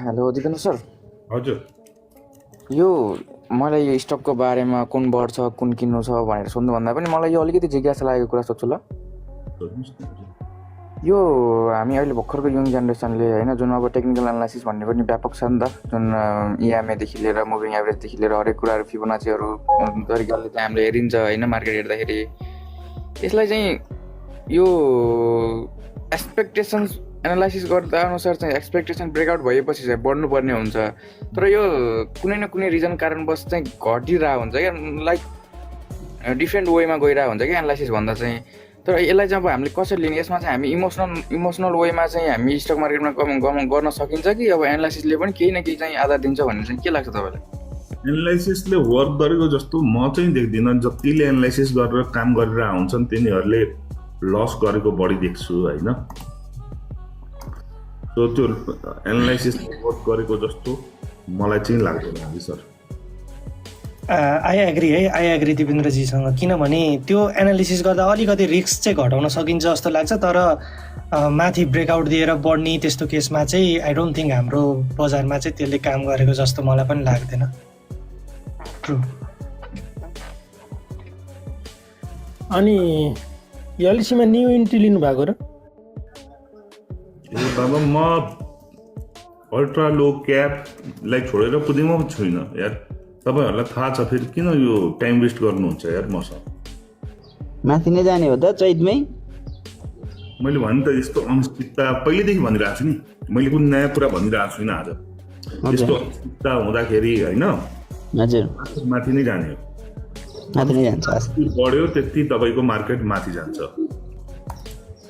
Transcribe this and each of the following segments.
Hello Dipendra sir, हजुर यो मलाई यो स्टकको बारेमा कुन बढ्छ कुन किन्नु छ भनेर सोध्नुभन्दा पनि मलाई यो अलिकति जिज्ञासा लागेको कुरा सोध्छु ल। सोध्नुहोस् न। यो हामी अहिले भर्खरको यङ जेनेरेसनले होइन जुन अब टेक्निकल एनालाइसिस भन्ने पनि व्यापक छ नि त, जुन इएमआईदेखि लिएर मुभिङ एभरेजदेखि लिएर हरेक कुराहरू फिबोनाचीहरू तरिकाले चाहिँ हामीले हेरिन्छ होइन मार्केट हेर्दाखेरि। यसलाई चाहिँ यो एक्सपेक्टेसन्स एनालाइसिस गर्दा अनुसार चाहिँ एक्सपेक्टेसन ब्रेकआउट भएपछि चाहिँ बढ्नुपर्ने हुन्छ, तर यो कुनै न कुनै रिजन कारणवश चाहिँ घटिरहेको हुन्छ क्या, लाइक डिफ्रेन्ट वेमा गइरहेको हुन्छ क्या एनालाइसिस भन्दा चाहिँ। तर यसलाई चाहिँ अब हामीले कसरी लिने, यसमा चाहिँ हामी इमोसनल वेमा चाहिँ हामी स्टक मार्केटमा गर्न सकिन्छ कि अब एनालाइसिसले पनि केही न केही चाहिँ आधार दिन्छ भन्ने चाहिँ के लाग्छ तपाईँलाई? एनालाइसिसले वर्क गरेको जस्तो म चाहिँ देख्दिनँ। जतिले एनालाइसिस गरेर काम गरेर आउँछन् तिनीहरूले लस गरेको बढी देख्छु होइन। सो त्यो एनालाइसिसले वर्क गरेको जस्तो मलाई चाहिँ लाग्दैन सर। आई एग्री दिपेन्द्रजीसँग, किनभने त्यो एनालिसिस गर्दा अलिकति रिस्क चाहिँ घटाउन सकिन्छ जस्तो लाग्छ, तर माथि ब्रेकआउट दिएर बढ्ने त्यस्तो केसमा चाहिँ आई डोन्ट थिङ्क हाम्रो बजारमा चाहिँ त्यसले काम गरेको जस्तो मलाई पनि लाग्दैन। ट्रु। अनि एलसीमा न्यू इन्ट्री लिनु भएको र? ए बाबा म अल्ट्रा लो क्यापलाई छोडेर कुदैमा पनि छुइनँ यार। तपाईँहरूलाई थाहा छ फेरि किन यो टाइम वेस्ट गर्नुहुन्छ यार मसँग। माथि नै जाने हो त चैतमै। मैले भने त यस्तो अनिश्चितता पहिल्यैदेखि भनिरहेको छु नि, मैले कुनै नयाँ कुरा भनिरहेको छुइनँ आज। यस्तो अनिश्चितता हुँदाखेरि होइन हजुर माथि नै जाने हो, माथि नै जान्छ। जति बढ्यो त्यति तपाईँको मार्केट माथि जान्छ।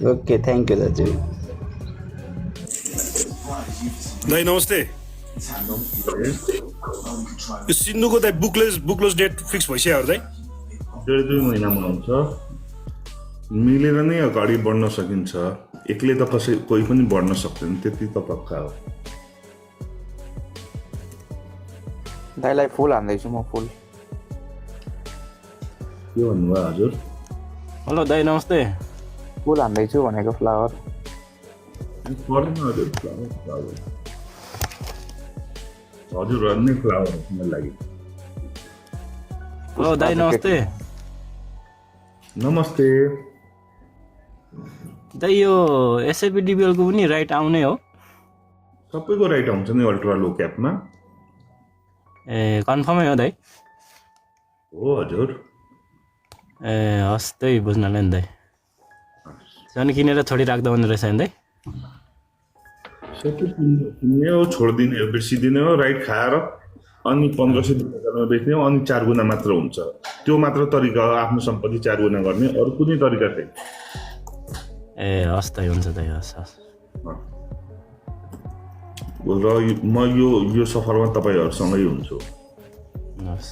ओके थ्याङ्क यू दाजु। दाइ नमस्ते। यो सिन्धुको दाइ बुकलेस डेट फिक्स भइसक्यो दाइ? 1.5 महिनामा आउँछ। मिलेर नै अगाडि बढ्न सकिन्छ, एक्लै त कोही पनि बढ्न सक्दैन, त्यति त पक्का हो। दाइलाई फुल हान्दैछु म, फुल। के भन्नुभयो हजुर? हेलो दाइ नमस्ते। फुल हान्दैछु भनेको फ्लावर। पर्दैन हजुर, फ्लावर हजुर अन्य फ्लावर मलाई लागि। हेलो दाइ नमस्ते। नमस्ते दाइ यो एसआइपी डिबिएलको पनि राइट आउने हो? सबैको राइट आउँछ नि अल्ट्रा लो क्यापमा। ए कन्फर्मै हो दाइ? हो हजुर। ए हस् त्यही बुझ्नलाई नि दाइ। झन् किनेर छोडिराख्दा हुने रहेछ नि दाइ? सबै किन्ने हो, छोडिदिने हो, बिर्सिदिने हो, राइट खाएर अनि 1500 रुपियाँमा बेच्ने हो, अनि 4 गुणा मात्र हुन्छ। त्यो मात्र तरिका हो आफ्नो सम्पत्ति 4 गुणा गर्ने, अरू कुनै तरिका छैन। ए हस् दाइ, हुन्छ दाइ, हस् हस्। र म यो सफरमा तपाईँहरूसँगै हुन्छु। हस्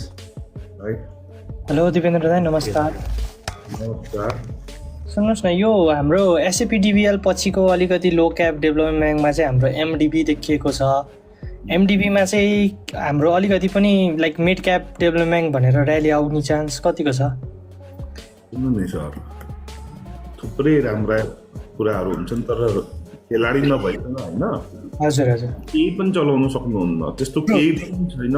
है हेलो दिपेन्द्र दाइ, नमस्कार। नमस्कार। सुन्नुहोस् न, यो हाम्रो एसएपी डिबिएल पछिको अलिकति लो क्याप डेभलपमेन्ट ब्याङ्कमा चाहिँ हाम्रो एमडिबी देखिएको छ। एमडिबीमा चाहिँ हाम्रो अलिकति पनि like mid cap development bank भनेर र्याली आउने चान्स कतिको छ? सुन्नु नि सर, थुप्रै राम्रा कुराहरू हुन्छन्, तर खेलाडी नभइकन होइन हजुर हजुर केही पनि चलाउन सक्नुहुन्न। त्यस्तो केही पनि छैन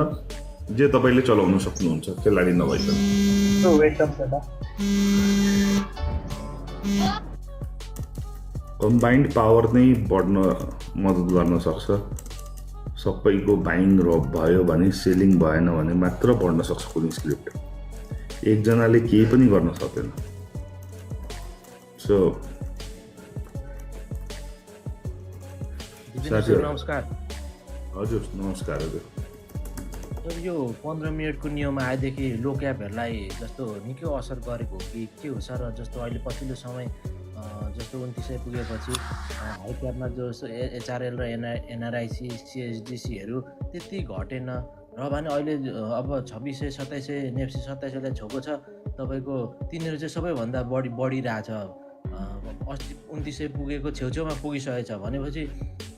जे तपाईँले चलाउन सक्नुहुन्छ खेलाडी नभइकन। एकदम छ त। कम्बाइन्ड पावर नै बढ्न मद्दत गर्न सक्छ। सबैको बाइङ भयो भने, सेलिङ भएन भने मात्र बढ्न सक्छ कुनै स्क्रिप्ट। एकजनाले केही पनि गर्न सक्दैन। सो नमस्कार। हजुर नमस्कार हजुर। अब यो 15 मिनटको नियम आएदेखि लो क्यापहरूलाई जस्तो निकै असर गरेको हो कि के हो सर? जस्तो अहिले पछिल्लो समय जस्तो 2900 पुगेपछि हाई क्यापमा जो एचआरएल र एनआरआइसी सिएचडिसीहरू त्यति घटेन र भने अहिले अब 2600 2700 नेप्सी 2700लाई छोएको छ तपाईँको। तिनीहरू चाहिँ सबैभन्दा बढिरहेछ। अस्ति 2900 पुगेको छेउछेउमा पुगिसकेछ भनेपछि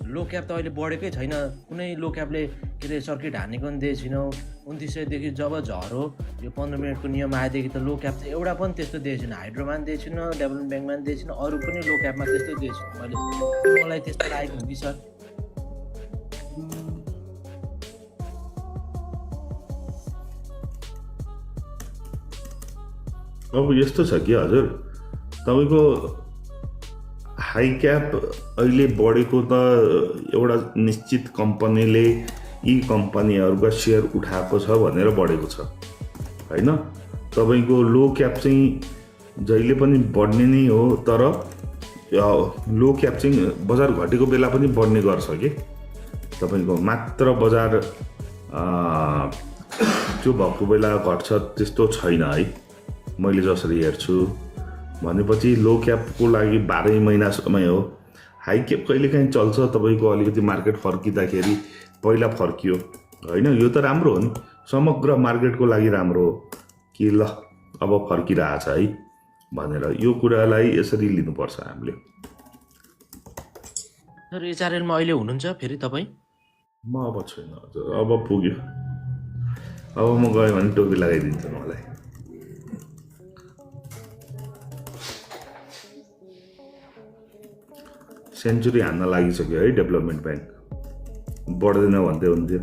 लो क्याप त अहिले बढेकै छैन। कुनै लो क्यापले के अरे सर्किट हानेको पनि दिएको छैनौँ। 2900देखि जब झरो यो 15 मिनटको नियम आएदेखि त लो क्याप चाहिँ एउटा पनि त्यस्तो दिएको छैन। हाइड्रोमा पनि दिएको छैन, डेभलपमेन्ट ब्याङ्कमा पनि दिएको छैन, अरू पनि लो क्यापमा त्यस्तो दिएको छैन। मलाई त्यस्तो लागेको हो कि सर? अब यस्तो छ कि हजुर तपाईँको हाई क्याप अहिले बढेको त एउटा निश्चित कम्पनीले यी कम्पनीहरूका सेयर उठाएको छ भनेर बढेको छ होइन। तपाईँको लो क्याप चाहिँ जहिले पनि बढ्ने नै हो, तर लो क्याप चाहिँ बजार घटेको बेला पनि बढ्ने गर्छ कि तपाईँको मात्र बजार त्यो भएको बेला घट्छ त्यस्तो छैन है मैले जसरी हेर्छु। भनेपछि लो क्यापको लागि 12 महिना समय हो। हाई क्याप कहिलेकाहीँ चल्छ तपाईँको अलिकति मार्केट फर्किँदाखेरि, पहिला फर्कियो होइन, यो त राम्रो हो नि, समग्र मार्केटको लागि राम्रो हो कि ल अब फर्किरहेछ है भनेर यो कुरालाई यसरी लिनुपर्छ हामीले। सर एचआरएलमा अहिले हुनुहुन्छ फेरि तपाईँ? म अब छैन हजुर, अब पुग्यो। अब म गएँ भने टोपी लगाइदिन्छ मलाई। सेन्चुरी हान्न लागिसक्यो है डेभलपमेन्ट ब्याङ्क, बढ्दैन भन्दै हुन्थ्यो।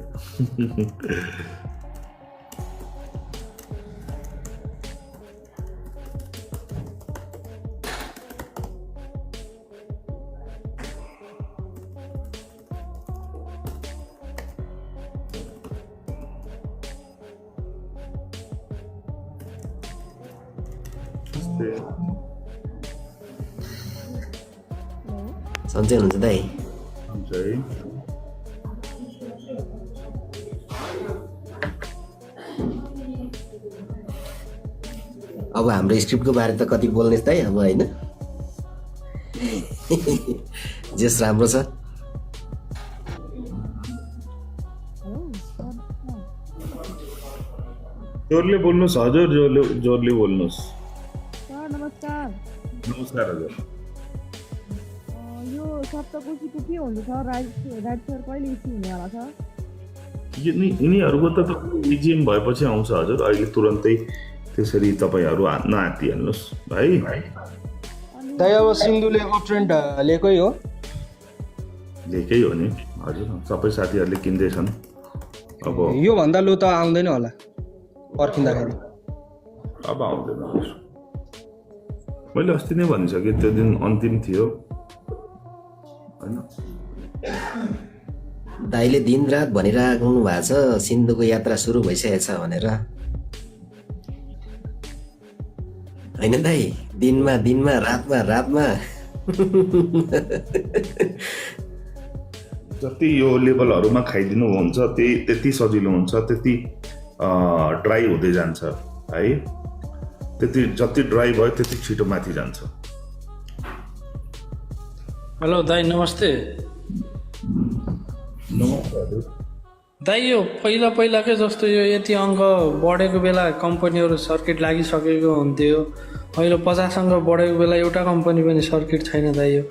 सन्चै हुनुहुन्छ दाइ? हुन्छ है। अब हाम्रो स्क्रिप्टको बारे त कति बोल्ने दाइ अब होइन? जेस राम्रो छ। जोरले बोल्नुहोस् हजुर, जोरले बोल्नुहोस्। सर नमस्कार। नमस्कार हजुर। यो सप्तकोशीको के हुन्छ सर? राइट सर कहिले इस्यु हुनेवाला छ? यिनीहरूको त इजिएम भएपछि आउँछ हजुर, अहिले तुरन्तै त्यसरी तपाईँहरू नआत्तिहाल्नुहोस् भाइ। दाइ अब सिन्धुले अप ट्रेन्ड लिएकै हो? लिएकै हो नि हजुर, सबै साथीहरूले किन्दैछन्। अब योभन्दा लो त आउँदैन होला पर्खिँदाखेरि? अब आउँदैन हजुर, मैले अस्ति नै भनिसकेँ, त्यो दिन अन्तिम थियो होइन। दाइले दिनरात भनिराख्नु भएको छ सिन्धुको यात्रा सुरु भइसकेको छ भनेर, होइन दाइ? दिनमा दिनमा, रातमा रातमा। जति यो लेभलहरूमा खाइदिनु हुन्छ त्यति सजिलो हुन्छ, त्यति ड्राई हुँदै जान्छ है। त्यति जति ड्राई भयो त्यति छिटो माथि जान्छ। हेलो दाइ नमस्ते। दाइ यो पहिलाकै जस्तो यो यति अङ्क बढेको बेला कम्पनीहरू सर्किट लागिसकेको हुन्थ्यो, अहिले 50 अङ्क बढेको बेला एउटा कम्पनी पनि सर्किट छैन दाइ। यो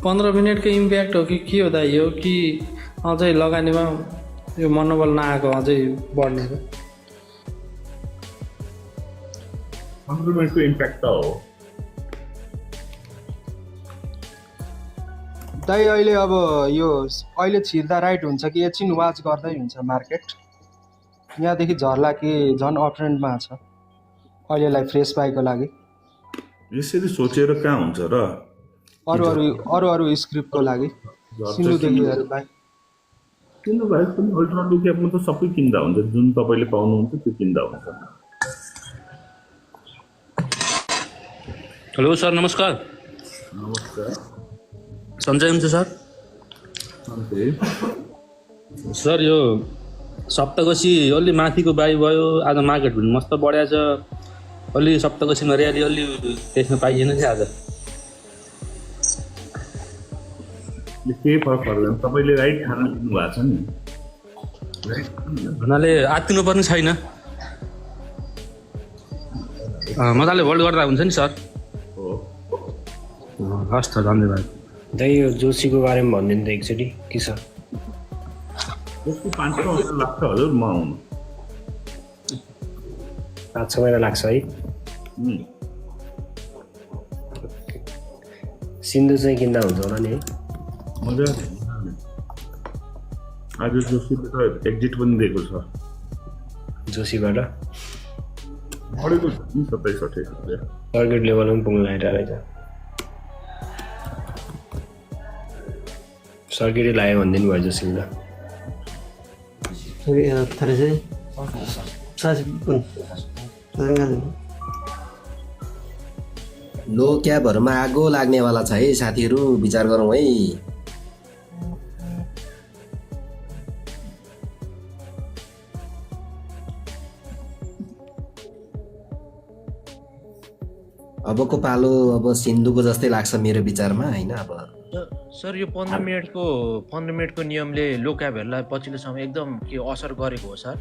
15 मिनटको इम्प्याक्ट हो कि के हो दाइ? यो कि अझै लगानीमा यो मनोबल नआएको अझै बढ्नेको? 15 मिनटको इम्प्याक्ट त हो दाइ। अहिले अब यो अहिले छिर्दा राइट हुन्छ कि एकछिन वाच गर्दै हुन्छ मार्केट? यहाँदेखि झर्ला कि झन् अप ट्रेन्डमा छ अहिलेलाई फ्रेस बाईको लागि? यसरी सोचेर कहाँ हुन्छ र? अरू स्क्रिप्टको लागि सिन्धुदेखि बाई किन्नु बाहेक पनि अल्ट्रा लो क्यापमा त सबै किन्दा हुन्छ, जुन तपाईँले पाउनुहुन्छ त्यो किन्दा हुन्छ। हेलो सर नमस्कार। नमस्कार। सन्चै हुन्छ सर? सर यो सप्तकोशी अलि माथिको बाई भयो, आज मार्केट पनि मस्त बढ्या छ, अलि सप्तकोशीमा र्याली अलि त्यसमा पाइएन थियो आज। केही फरक पर्दैन, तपाईँले राइट खाना दिनु भएको छ नि, हुनाले आत्तिनु पर्ने छैन, मजाले होल्ड गर्दा हुन्छ नि सर। हस् त धन्यवाद। दाइ यो जोशीको बारेमा भनिदिनु त एकचोटि के छ? जस्तो 5 महिना लाग्छ हजुर म आउनु। 5-6 महिना लाग्छ है? सिन्धु चाहिँ किन्दा हुन्छ होला नि है? मजा आज जोशीले त एक्जिट पनि दिएको छ। जोशीबाट बढेको छ नि 27-28 रुपियाँ। सर्किट लेभलमा पनि पुग्नु लागिरहेको रहेछ। सर्किटै लाग्यो भनिदिनु भयो जोशीले त। लो क्याबहरूमा आगो लाग्नेवाला छ है साथीहरू, विचार गरौँ है। अबको पालो अब सिन्धुको जस्तै लाग्छ मेरो विचारमा होइन। अब सर यो 15 मिनटको नियमले लो क्याबहरूलाई पछिल्लो समय एकदम के असर गरेको हो सर?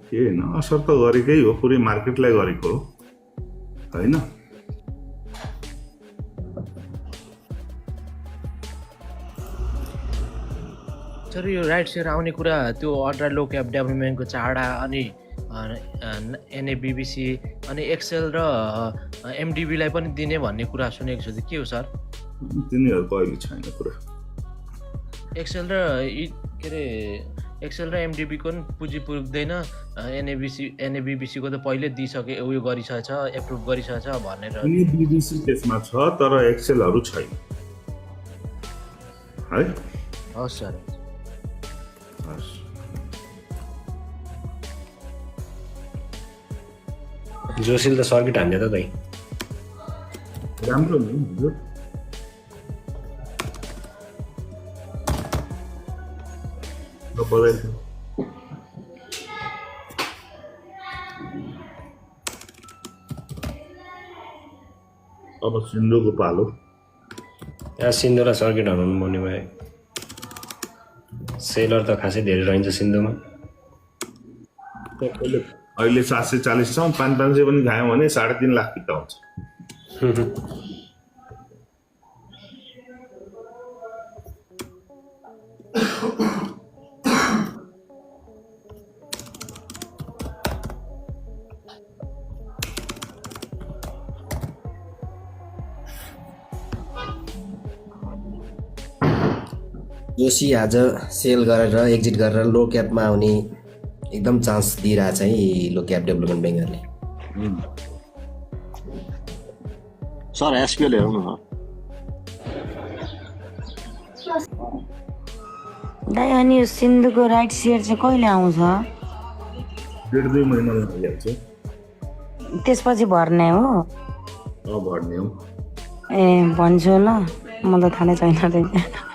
के होइन, असर त गरेकै हो, पुरै मार्केटलाई गरेको हो होइन। सर यो राइड सेयर आउने कुरा त्यो अल्ट्रा लो क्याब डेभलपमेन्टको चाडा अनि एनएबिबिसी अनि एक्सेल र एमडिबीलाई पनि दिने भन्ने कुरा सुनेको छु, के हो सर? तिनीहरूको अहिले छैन कुरा। एक्सेल र के अरे एक्सेल र एमडिबीको पनि पुँजी पुग्दैन, एनएबिबिसीको त पहिले दिइसके उयो गरिसकेछ, एप्रुभ गरिसकेछ भनेर। एनएबिबिसी त्यसमा छ तर एक्सेलहरू छैन है। हस् सर। जोशीले त सर्किट हान्थ्यो त दाइ। राम्रो नि हजुर। बधाई। अब सिन्धुको पालो। यहाँ सिन्धुलाई सर्किट हराउनु पर्ने भयो। सेलर त खासै धेरै रहन्छ सिन्धुमा। अहिले 740 छ, 500 पनि खायो भने 3.5 लाख फिर्ता हुन्छ। जोशी आज सेल गरेर एक्जिट गरेर लो क्याबमा आउने एकदम चान्स दिइरहेछ है लो क्याब डेभलपमेन्ट ब्याङ्कहरूले। सर एसक्यूएल हेर्नु न दाइ। अनि यो सिन्धुको राइट सेयर चाहिँ कहिले आउँछ? 1.5-2 महिना लागिहाल्छ। त्यसपछि भर्ने हो? भर्ने हो। ए भन्छु ल, म त थाहा नै छैन रहेछ।